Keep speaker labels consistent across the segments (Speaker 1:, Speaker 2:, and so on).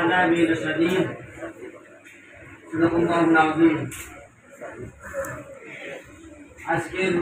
Speaker 1: عذابي لشديد صدق الله العظيم আজকের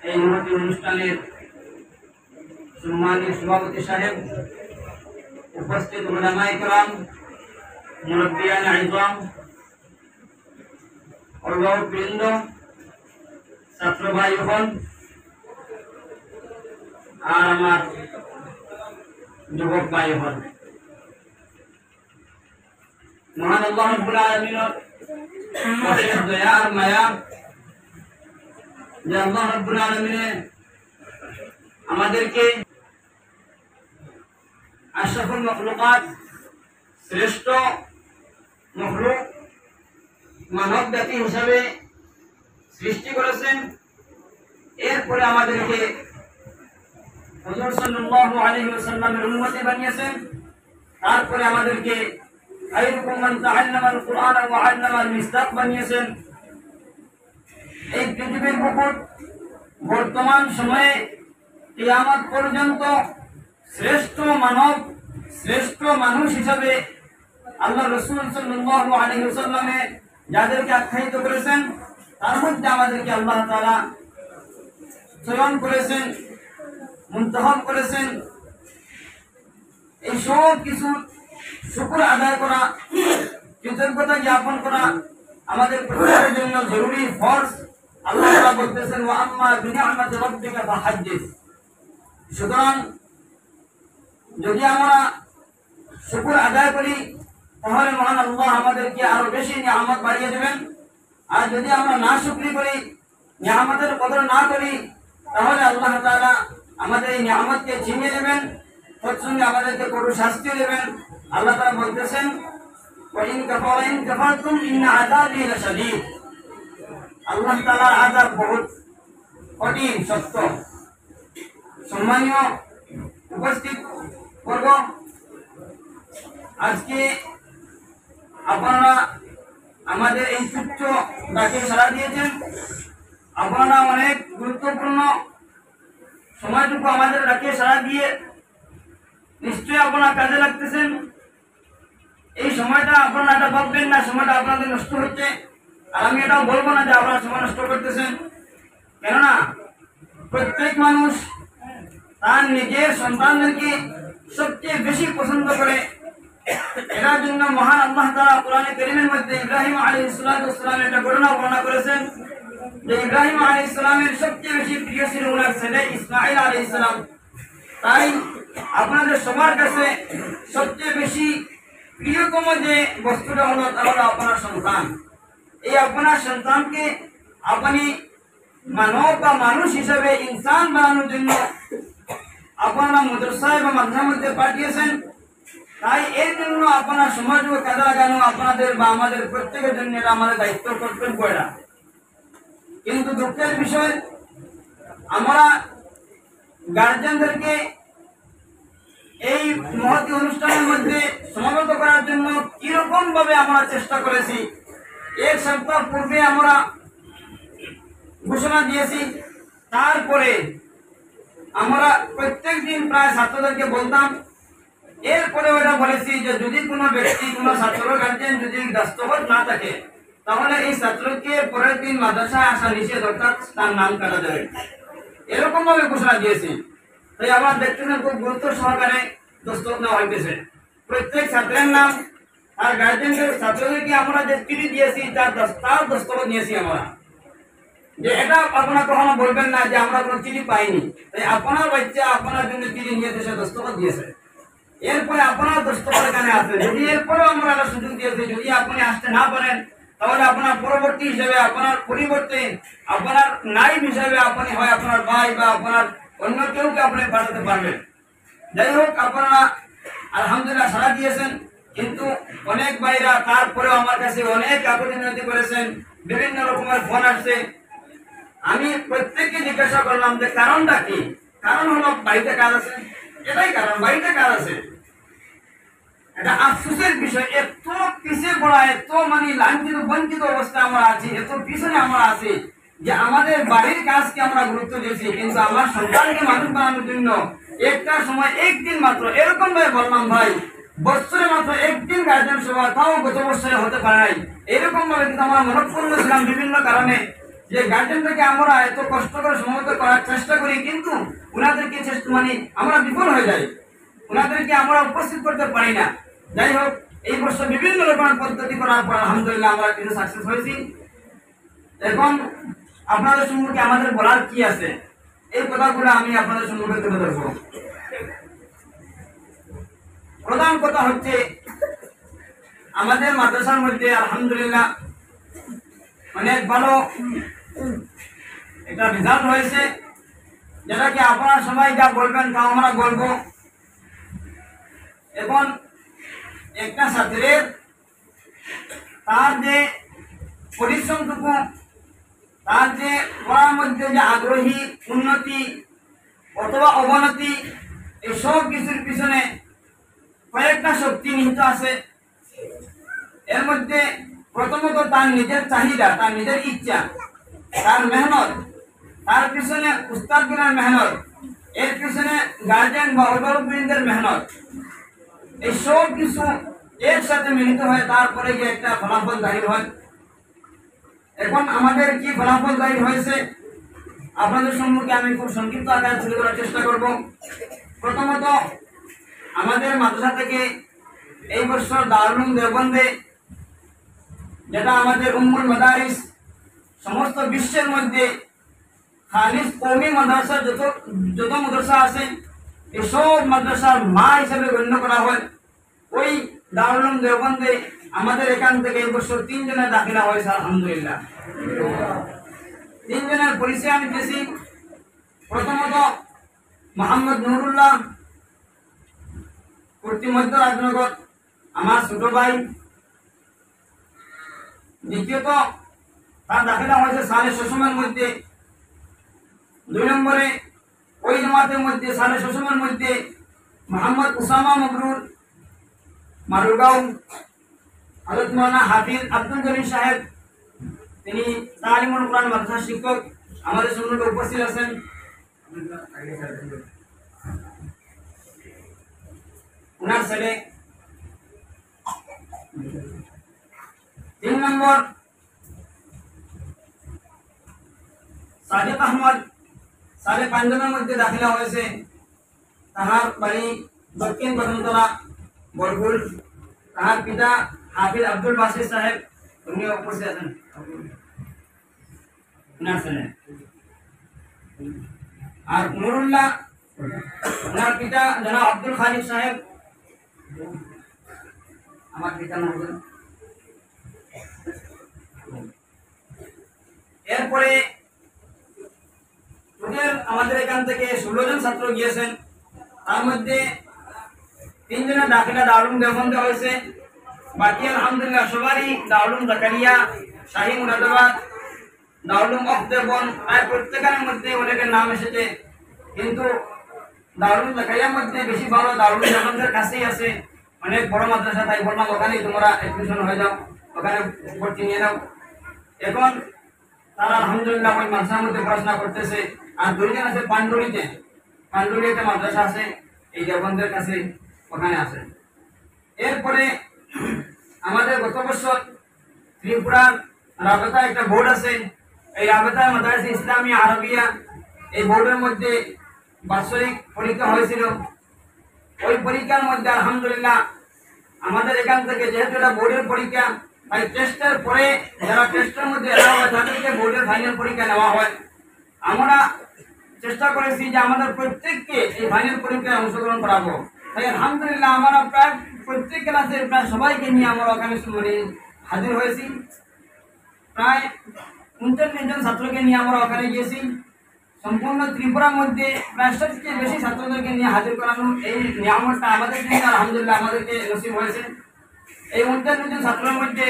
Speaker 1: এই মহতী অনুষ্ঠানের সম্মানীয় সভাপতি সাহেব, উপস্থিত উলামায়ে কেরাম, মুরব্বিয়ানে আযম, অভিভাবকবৃন্দ, ছাত্র ভাই বোন আর আমার যুবক ভাই বোন, মহান আল্লাহ রাব্বুল আলামিনের অশেষ দয়া আর মায়া যে আল্লাহ রাব্বুল আলামিন আমাদেরকে আশরাফুল মাখলুকাত, শ্রেষ্ঠ মখলুক, মানব জাতি হিসাবে সৃষ্টি করেছেন। এরপরে আমাদেরকে হুজুর সাল্লাল্লাহু আলাইহি ওয়াসাল্লামের উম্মতি বানিয়েছেন। তারপরে আমাদেরকে খায়রুকুম মান তাআল্লামাল কুরআন ওয়া আল্লামাল মিসদাক বানিয়েছেন। এই পৃথিবীর বুকে বর্তমান সময়ে কিয়ামত পর্যন্ত শ্রেষ্ঠ মানব, শ্রেষ্ঠ মানুষ হিসাবে আল্লাহ রাসূল সাল্লাল্লাহু আলাইহি ওয়াসাল্লামে যাদেরকে আখ্যায়িত করেছেন, তার মধ্যে আমাদেরকে আল্লাহ তাআলা চয়ন করেছেন, মুনতাখাব করেছেন। এই সব কিছু শুকর আদায় করা, কৃতজ্ঞতা জ্ঞাপন করা আমাদের প্রত্যেকের জন্য জরুরি ফরজ। আল্লাহ তাআলা বলতেছেন, ওয়া আম্মা বিনিআমাতি রাব্বিকা ফাহাদ্দিস। সুতরাং যদি আমরা শুকর আদায় করি তাহলে মহান আল্লাহ আমাদেরকে আরো বেশি নিয়ামত বাড়িয়ে দেবেন। আর যদি আমরা না শুকরি করি, নিয়ামতের কদর না করি, তাহলে আল্লাহ তাআলা আমাদের এই নিয়ামতকে ছিনিয়ে নেবেন, তৎসঙ্গে আমাদেরকে কঠোর শাস্তি দেবেন। আল্লাহ তাআলা বলতেছেন, ওয়া ইন কাফারতুম ইন্না আযাবি লাশাদীদ। আল্লাহ তাআলার আযাব বহুত কঠিন, শক্ত। সম্মানীয় উপস্থিত বর্গ, আজকে আপনারা আমাদের এই তুচ্ছ ডাকে সাড়া দিয়েছেন। আপনারা অনেক গুরুত্বপূর্ণ সময়টুকু আমাদের ডাকে সাড়া দিয়ে নিশ্চয়ই আপনারা কাজে লাগতেছেন। এই সময়টা আপনারা এটা ভাববেন না সময়টা আপনাদের নষ্ট হচ্ছে। আর আমি এটাও বলবো না যে আপনারা সময় নষ্ট করতেছেন, কেননা প্রত্যেক মানুষ তার নিজের সন্তানদেরকে সবচেয়ে বেশি পছন্দ করে। এটার জন্য মহান আল্লাহ তাআলা কোরআনে কারীমের মধ্যে ইব্রাহিম আলাইহিস সালামের একটা ঘটনা বর্ণনা করেছেন যে ইব্রাহিম আলাইহিস সালামের সবচেয়ে বেশি প্রিয় ছিল ওনার ছেলে ইসমাঈল আলাইহিস সালাম। তাই আপনাদের সবার কাছে সবচেয়ে বেশি প্রিয়তম যে বস্তুটা হলো তা হলো আপনার সন্তান। এই আপনার সন্তানকে আপনি মানব বা মানুষ হিসাবে ইনসান বানানোর জন্য আপনারা মাদ্রাসায় বা মাদ্রাসার মধ্যে পাঠিয়েছেন। তাই এর জন্য আপনার সমাজকে কাজে লাগানো আপনাদের বা আমাদের প্রত্যেকের জন্য এটা আমাদের দায়িত্ব, কর্তব্য এটা। কিন্তু দুঃখের বিষয়, আমরা গার্জিয়ানদেরকে এই মহতী অনুষ্ঠানের মধ্যে সমাবেত করার জন্য কিরকম ভাবে আমরা চেষ্টা করেছি। এক সপ্তাহ পূর্বে আমরা ঘোষণা দিয়েছি, তারপরে আমরা প্রত্যেক দিন প্রায় ছাত্রদেরকে বলতাম। এরপরে ওটা বলেছি যে যদি কোনো ব্যক্তি, কোনো ছাত্র গার্জেন যদি দস্তখত না থাকে তাহলে এই ছাত্রকে পরের দিন মাদ্রাসায় আসা নিষেধ, অর্থাৎ তার নাম কাটা যাবে, এরকম ভাবে ঘোষণা দিয়েছি। তাই আমরা দেখতেছেন খুব গুরুত্ব সহকারে দস্তখত নেওয়া হইতেছে। প্রত্যেক ছাত্রের নাম আর গার্জেনদের, ছাত্রদেরকে আমরা যে চিঠি দিয়েছি তার দস্তখত নিয়েছি আমরা। যে এটা আপনারা কখনো বলবেন না যে আমরা কোনো চিঠি পাইনি। তাই আপনার বাচ্চা আপনার জন্য চিঠি নিয়ে দেশে দস্তখত দিয়েছে, এরপরে আপনার দস্তখত এখানে আছে। যদি এরপরেও আমরা একটা সুযোগ দিয়েছি, যদি আপনি আসতে না পারেন তাহলে আপনার পরবর্তী হিসেবে, আপনার পরিবর্তে, আপনার নাইব হিসেবে আপনি হয় আপনার ভাই বা আপনার অন্য কেউকে আপনি পাঠাতে পারবেন। যাই হোক, আপনারা আলহামদুলিল্লাহ সাড়া দিয়েছেন। কিন্তু অনেক ভাইরা তারপরেও আমার কাছে অনেক কাকুতি মিনতি করেছেন, বিভিন্ন রকমের ফোন আসছে। আমি প্রত্যেককে জিজ্ঞাসা করলাম যে কারণটা কি। কারণ হলো বাড়িতে কাজ আছে, এটাই কারণ, বাড়িতে কাজ আছে। এটা আফসোসের বিষয়, এত পিছিয়ে পড়া, এত লাঞ্ছিত বঞ্চিত অবস্থা আমরা আছি, এত পিছনে আমরা আছি যে আমাদের বাড়ির কাজকে আমরা গুরুত্ব দিয়েছি, কিন্তু আমার সন্তানকে মানুষ বানানোর জন্য একটা সময় একদিন মাত্র এরকম ভাবে বললাম, ভাই বছরে মাত্র একদিন গার্জেন সভা, তাও গত বছরে হতে পারে নাই। এরকম ভাবে কিন্তু আমরা মনঃপূর্ণ ছিলাম বিভিন্ন কারণে, যে গার্জেনটাকে আমরা এত কষ্ট করে সমবেত করার চেষ্টা করি, কিন্তু ওনাদেরকে মানে আমরা বিফল হয়ে যাই, ওনাদেরকে আমরা উপস্থিত করতে পারি না। যাই হোক, এই বছর বিভিন্ন রকমের পদ্ধতি করার পর আলহামদুলিল্লাহ আমরা কিন্তু সাকসেস হয়েছি। এখন আপনাদের সম্মুখে আমাদের বলার কি আছে, এই কথাগুলো আমি আপনাদের সম্মুখে তুলে ধরবো। প্রধান কথা হচ্ছে, আমাদের মাদ্রাসার মধ্যে আলহামদুলিল্লাহ অনেক ভালো একটা রেজাল্ট হয়েছে, যেটাকে আপনারা সবাই যা বলবেন তা আমরা বলবো। এখন একটা ছাত্রের তার যে পরিশ্রমটুকু, তার যে পড়ার মধ্যে যে আগ্রহী, উন্নতি অথবা অবনতি, এই সব কিছুর পিছনে কয়েকটা শক্তি নিহিত আছে। এর মধ্যে প্রথমত তার নিজের চাহিদা, তার নিজের ইচ্ছা, তার মেহনত, তার পিছনে উস্তাদগণের মেহনত, এর পিছনে গার্জেন বা অভিভাবকবৃন্দের মেহনত, এই সব কিছু একসাথে মিলিত হয়, তারপরে গিয়ে একটা ফলাফল জাহির হয়। এখন আমাদের কি ফলাফল জাহির হয়েছে আপনাদের সম্মুখে আমি খুব সংক্ষিপ্ত আকারে তুলে ধরার চেষ্টা করব। প্রথমত, আমাদের মাদ্রাসা থেকে এই বছর দারুল উলুম দেওবন্দে, যেটা আমাদের উম্মুল মাদারিস, সমস্ত বিশ্বের মধ্যে খালিস কওমি মাদ্রাসা যত মাদ্রাসা আছে, এসব মাদ্রাসার মা হিসেবে গণ্য করা হয়। ওই দারুল উলুম দেওবন্দে আমাদের এখান থেকে এই বছর 3 জনের দাখিলা হয়েছে আলহামদুলিল্লাহ। 3 জনের পরিচয় আমি দিয়েছি। প্রথমত মোহাম্মদ নুরুল্লাহ, কুর্তি মধ্য রাজনগর, আমার ছোট ভাই। দ্বিতীয়ত তার দাখিলা হয়েছে সালে শোষমের মধ্যে। 2 নম্বরে ওই জামাতের মধ্যে সালে শোষমের মধ্যে মোহাম্মদ উসামা মবরুর, মারুগাঁও। হযরত মাওলানা হাফিজ আব্দুল জলিল সাহেব, তিনি তালিমুল কোরআন মাদ্রাসার শিক্ষক, আমাদের সম্মুখে উপস্থিত আছেন। উনার ছেলে। 3 নম্বর সাদেক আহমদ, সাড়ে 5 জনের মধ্যে দাখিলা হয়েছে। তাহার বাড়ি দক্ষিণ বসন্তলা, বরগুল। তাহার পিতা হাফিজ আব্দুল বাসির সাহেব, উনি উপস্থিত আছেন, উনার ছেলে। আর নুরুল্লাহ, ওনার পিতা জনাব আব্দুল খালিক সাহেব, আমার পিতা নুরুল। এরপরে টোটাল আমাদের এখান থেকে 16 জন ছাত্র গিয়েছেন। তার মধ্যে 3 জনের দাখিলা দারুল উলুম দেওবন্দে হয়েছে। বাকি আলহামদুলিল্লাহ সবারই দারুল উলুম জাকারিয়া, শাহী মুরাদাবাদ, দারুল উলুম অফ দেওবন্দ, প্রায় প্রত্যেকের মধ্যে অনেকের নাম এসেছে। কিন্তু দারুল উলুম জাকারিয়ার মধ্যে বেশি ভালো দারুল উলুম দেওবন্দের কাছেই আছে, অনেক বড় মাদ্রাসা, তাই বললাম ওখানেই তোমরা এডমিশন হয়ে যাও, ওখানে ভর্তি নিয়ে নাও। এখন তারা আলহামদুলিল্লাহ ওই মাদ্রাসার মধ্যে পড়াশোনা করতেছে। আর 2 জন আছে পান্ডুলিতে, পান্ডুলিতে মাদ্রাসা আছে এই দেওবন্দের কাছে, ওখানে আছে। এরপরে আমাদের গত বছর ত্রিপুরার রাবেতা একটা বোর্ড আছে, এই রাবেতা মাদ্রাসা ইসলামী আরবিয়া, এই বোর্ডের মধ্যে বাৎসরিক পরীক্ষা হয়েছিল। ওই পরীক্ষার মধ্যে আলহামদুলিল্লাহ আমাদের এখান থেকে, যেহেতু এটা বোর্ডের পরীক্ষা, তাই টেস্টের পরে যারা টেস্টের মধ্যে এরা হয় তাদেরকে বোর্ডের ফাইনাল পরীক্ষা নেওয়া হয়। আমরা চেষ্টা করেছি যে আমাদের প্রত্যেককে এই ফাইনাল পরীক্ষায় অংশগ্রহণ করাবো। তাই আলহামদুলিল্লাহ আমরা প্রায় প্রত্যেক ক্লাসের প্রায় সবাইকে নিয়ে আমরা ওখানে হাজির হয়েছি। প্রায় 39 জন ছাত্রকে নিয়ে আমরা ওখানে গিয়েছি। সম্পূর্ণ ত্রিপুরার মধ্যে প্রায় 100 বেশি ছাত্রদেরকে নিয়ে হাজির করানো, এই নিয়ামতটা আমাদের জন্য আলহামদুলিল্লাহ আমাদেরকে নসিব হয়েছে। এই 39 জন ছাত্রের মধ্যে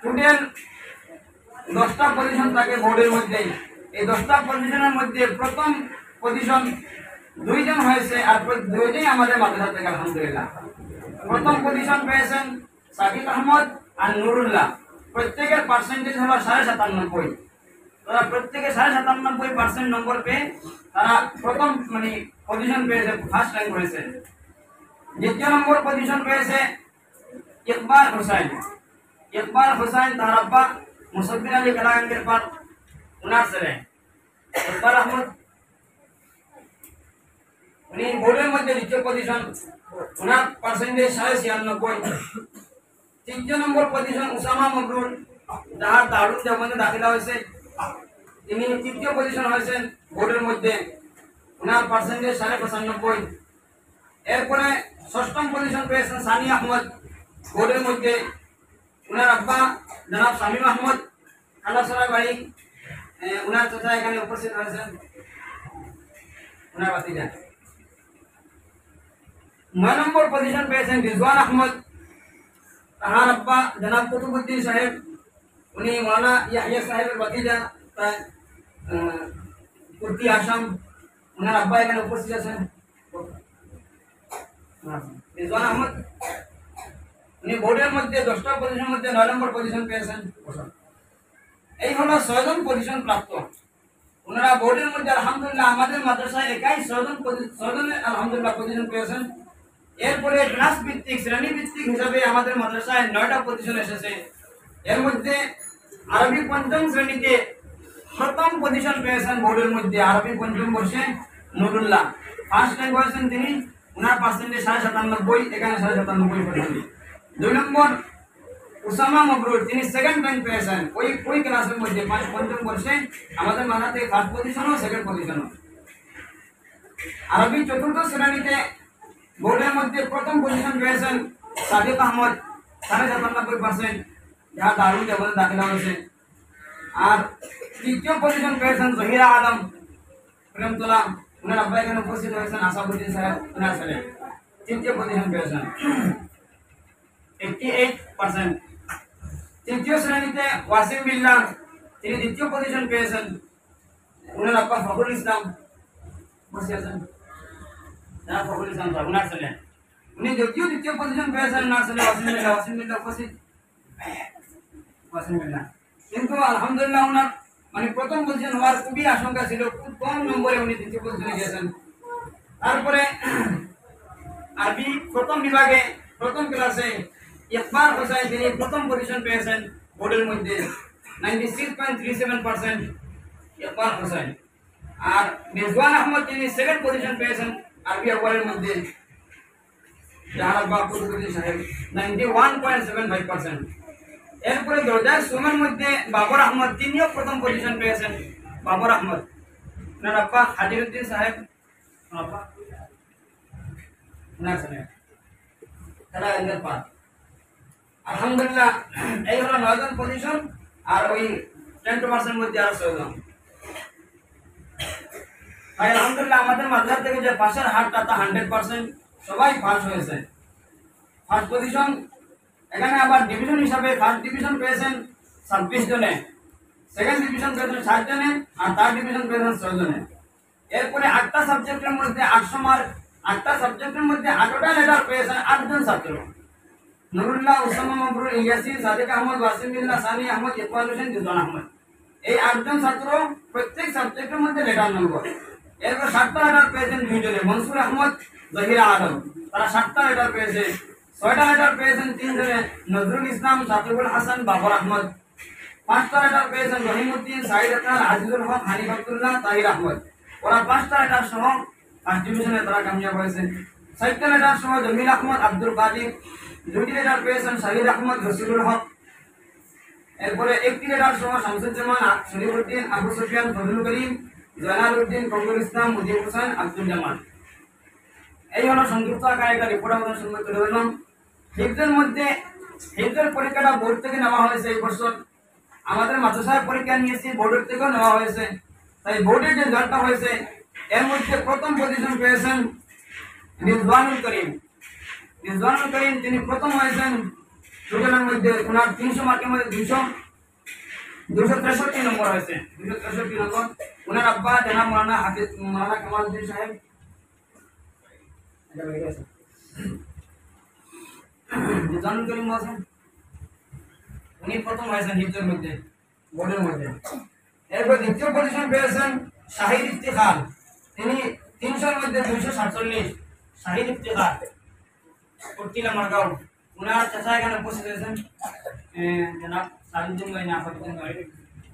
Speaker 1: টোটাল 10টা পজিশন থাকে বোর্ডের মধ্যে। এই 10টা পজিশনের মধ্যে প্রথম পজিশন 2 জন হয়েছে, আর 2 জনই আমাদের মাদ্রাসা থেকে আলহামদুলিল্লাহ। প্রথম পজিশন পেয়েছেন সাকিব আহমদ আর নুরুল্লাহ, প্রত্যেকের পার্সেন্টেজ হলো 97.5। তারা প্রত্যেকে 97.5% নম্বর পেয়ে তারা প্রথম পজিশন পেয়েছে, ফার্স্ট র্যাঙ্ক হয়েছে। দ্বিতীয় নম্বর পজিশন পেয়েছে ইকবাল হোসেন। ইকবাল হোসেন তার আব্বা মুসাফির আলী কালাগাঙ্গের পর উনার ছেলে ইকবাল আহমদ, উনি বোর্ডের মধ্যে দ্বিতীয় পজিশন, উনার পার্সেন্টেজ 96। তৃতীয় নম্বর পজিশন উসামা মকরুল, যার দারুল দেওবন্দে দাখিলা হয়েছে, তিনি তৃতীয় পজিশন হয়েছেন বোর্ডের মধ্যে, উনার পার্সেন্টেজ 95। এরপরে ষষ্ঠম পজিশন পেয়েছেন সানি আহমদ বোর্ডের মধ্যে, উনার আব্বা জনাব শামীম আহমদ খালাসরা বাড়ি, উনার চাচা এখানে উপস্থিত হয়েছেন, উনার বাতিজা। 9 নম্বর পজিশন পেয়েছেন রিজওয়ান আহমদ, তাহার আব্বা জনাব কুতুবুদ্দিন সাহেব, উনি মাওলানা ইয়াহিয়া সাহেবের বাতিজা, কুর্তি আসাম, উনার আব্বা এখানে উপস্থিত আছেন। রিজওয়ান আহমদ উনি বোর্ডের মধ্যে 10টা পজিশনের মধ্যে 9 নম্বর পজিশন পেয়েছেন। এই হলো 6 জন পজিশন প্রাপ্ত। ওনারা বোর্ডের মধ্যে আলহামদুলিল্লাহ আমাদের মাদ্রাসায় একাই 6 জনের আলহামদুলিল্লাহ পজিশন পেয়েছেন। এরপরে ক্লাস ভিত্তিক শ্রেণী ভিত্তিক হিসাবে আমাদের মাদ্রাসায় 9টা পজিশন এসেছে। এর মধ্যে আরবি পঞ্চম শ্রেণীতে প্রথম পজিশন পেয়েছেন বোর্ডের মধ্যে আরবি পঞ্চম বর্ষে নুরুল্লাহ, ফার্স্ট র্যাঙ্ক হয়েছেন তিনি, উনার পার্সেন্টেজ 97, এখানে 97%। 2 নম্বর উসামা মকরুল, তিনি সেকেন্ড র্যাঙ্ক পেয়েছেন ওই ক্লাসের মধ্যে পঞ্চম বর্ষে আমাদের মাদ্রাসাতে ফার্স্ট পজিশন ও সেকেন্ড পজিশন। আরবি চতুর্থ শ্রেণীতে বোর্ডের মধ্যে প্রথম পজিশন পেয়েছেন সাদিক আহমদ, 97%, যার দারুল দেওবন্দে দাখিলা হয়েছে। আর তৃতীয় পজিশন পেয়েছেন জহিরা আলম প্রেমতলা, উনার আব্বা এখানে উপস্থিত হয়েছেন, আসাদুদ্দিন সাহেব উনার ছেলে, তৃতীয় পজিশন পেয়েছেন 88%। তৃতীয় শ্রেণীতে ওয়াসিম বিল্লাহ, তিনি দ্বিতীয় পজিশন পেয়েছেন, উনার আব্বা ফখরুল ইসলাম বসে আছেন, ফখরুল ইসলাম সাহেব উনার ছেলে, উনি দ্বিতীয় পজিশন পেয়েছেন, উনার ছেলে ওয়াসিম বিল্লাহ উপস্থিত। কিন্তু আলহামদুলিল্লাহ উনার মানে প্রথম পজিশন হওয়ার খুবই আশঙ্কা ছিল, খুব কম নম্বরে উনি দ্বিতীয় পজিশনে গিয়েছেন। তারপরে আরবি প্রথম বিভাগে প্রথম ক্লাসে ইকবাল হোসেন, তিনি প্রথম পজিশন পেয়েছেন বোর্ডের মধ্যে 96.37%, ইকবাল হোসেন। আর রিজওয়ান আহমদ, তিনি সেকেন্ড পজিশন পেয়েছেন আরবি আওয়ালের মধ্যে, যার আব্বা কুতুবুদ্দিন সাহেব 91.75%। এরপরে দরজার সুমের মধ্যে বাবর আহমদ, তিনিও প্রথম পজিশন পেয়েছেন, বাবর আহমদ, ওনার আব্বা হাজিরউদ্দিন সাহেব, আলহামদুলিল্লাহ এই হলো 9 জন পজিশন। আর ওই 10% মধ্যে আর 6 জন। ভাই আলহামদুলিল্লাহ আমাদের মাদ্রাসা থেকে যে পাশের হারটা তা 100%, সবাই পাস হয়েছে। ফার্স্ট পজিশন এখানে আবার ডিভিশন হিসাবে ফার্স্ট ডিভিশন পেয়েছেন 26 জনে, সেকেন্ড ডিভিশন পেয়েছেন 7 জনে, আর থার্ড ডিভিশন পেয়েছেন 6 জনে। এরপরে 8টা সাবজেক্টের মধ্যে 800 মার্ক, 8টা সাবজেক্টের মধ্যে 8টা লেটার পেয়েছেন 8 জন ছাত্র, নুরুল্লাহ, উসামা মকরুল, ইয়াসিন, সাদিক আহমদ, ওয়াসিম বিল্লাহ, সানি আহমদ, ইকবাল হোসেন, রিজওয়ান আহমদ। এই 8 জন ছাত্র প্রত্যেক সাবজেক্টের মধ্যে লেটার নম্বর। এরপর 7টা লেটার পেয়েছেন 2 জনে, মনসুর আহমদ, জহিরা আলম, তারা 7টা লেটার পেয়েছে। 6টা লেটার পেয়েছেন 3 জনে, নজরুল ইসলাম, সাকিবুল হাসান, বাবর আহমদ। 5টা লেটার পেয়েছেন রহিমউদ্দিন, সাইদ আক্তার, আজিজুল হক, হানিফ আব্দুল্লাহ, তাহির আহমদ। ওরা 5টা লেটার সহ ফার্স্ট ডিভিশনে তারা কামিয়াব হয়েছে। 6টা লেটার সহ জমিল আহমদ, আব্দুল কাদির। 2টি লেটার পেয়েছেন শাহিদ আহমদ, রসিলুল হক। এরপরে 1টি লেটার সহ শামসুজ্জামান, শরীফউদ্দিন, আবু সুফিয়ান, ফজলুল করিম, জয়নাল উদ্দিন, কমরুল ইসলাম, মুজিব হোসেন, আব্দুল জামান। এই হলো সংক্ষিপ্ত আকারে একটা রিপোর্ট আমাদের সঙ্গে তুলে ধরলাম। হিফজের মধ্যে হিফজের পরীক্ষাটা বোর্ড থেকে নেওয়া হয়েছে এই বছর। আমাদের মাদ্রাসায় পরীক্ষা নিয়েছি, বোর্ডের থেকেও নেওয়া হয়েছে। তাই বোর্ডের যে রেজাল্টটা হয়েছে এর মধ্যে প্রথম পজিশন পেয়েছেন রিজওয়ানুল করিম। রিজওয়ানুল করিম তিনি প্রথম হয়েছেন টোটালের মধ্যে, ওনার 300 মার্কের মধ্যে 263 নম্বর হয়েছে, 263 নম্বর। ওনার আব্বা জনাব মাওলানা হাফিজ মাওলানা কামালউদ্দিন সাহেব, রিজওয়ানুল করিম হোসেন, উনি প্রথম হয়েছেন হিফজের মধ্যে বোর্ডের মধ্যে। এরপর দ্বিতীয় পজিশন পেয়েছেন শাহিদ ইফতিখার, তিনি 300 এর মধ্যে 247, শাহিদ ইফতিখার। উঠছিলাম মারগাঁও ওনার চাচা এখানে উপস্থিত হয়েছেন জনাব সালিউদ্দিন ভাই না ফরিদুদ্দিন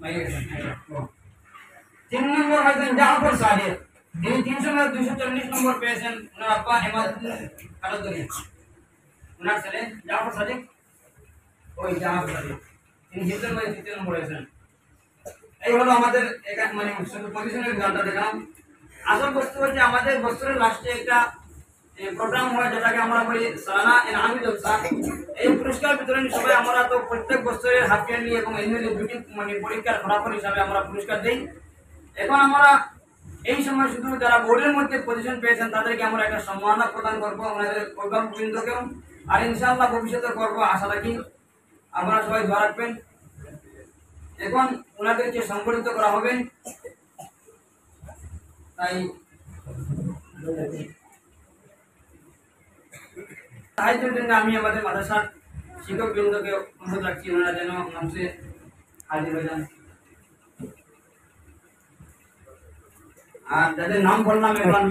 Speaker 1: ভাই গেছেন 3 নম্বর হয়েছেন জাফর সাহেব তিনি 300 নম্বর পেয়েছেন ওনার আব্বা হেমাদুদ্দিন কালাদুরি ওনার ছেলে জাফর সাদিক ওই জাফর সাদিক তিনি হিজর ভাই 3 নম্বর হয়েছেন এই হলো আমাদের মানে শুধু পজিশনের গানটা দেখলাম আসল বস্তু হচ্ছে আমাদের বছরের লাস্টে একটা প্রোগ্রাম হয় যেটাকে আমরা বলি সালানা ইনামি জলসা এই পুরস্কার বিতরণ সবাই আমরা তো প্রত্যেক বছরের হাফ ইয়ারলি এবং অ্যানুয়ালি দুটি মানে পরীক্ষার ফলাফল হিসাবে আমরা পুরস্কার দেই এখন আমরা এই সময় শুধু যারা বোর্ডের মধ্যে পজিশন পেয়েছেন তাদেরকে আমরা একটা সম্মাননা প্রদান করবো আমাদের অভিভাবকবৃন্দকেও আর ইনশাআল্লাহ ভবিষ্যতে করবো আশা রাখি আপনারা সবাই দোয়া রাখবেন এখন ওনাদেরকে সংগঠিত করা হবে তাই সাহায্যের জন্য আমি আমাদের মাদ্রাসার শিক্ষকবৃন্দকে অনুরোধ রাখছি ওনারা যেন মঞ্চে হাজির হয়ে যান আর যাদের নাম বললাম এখন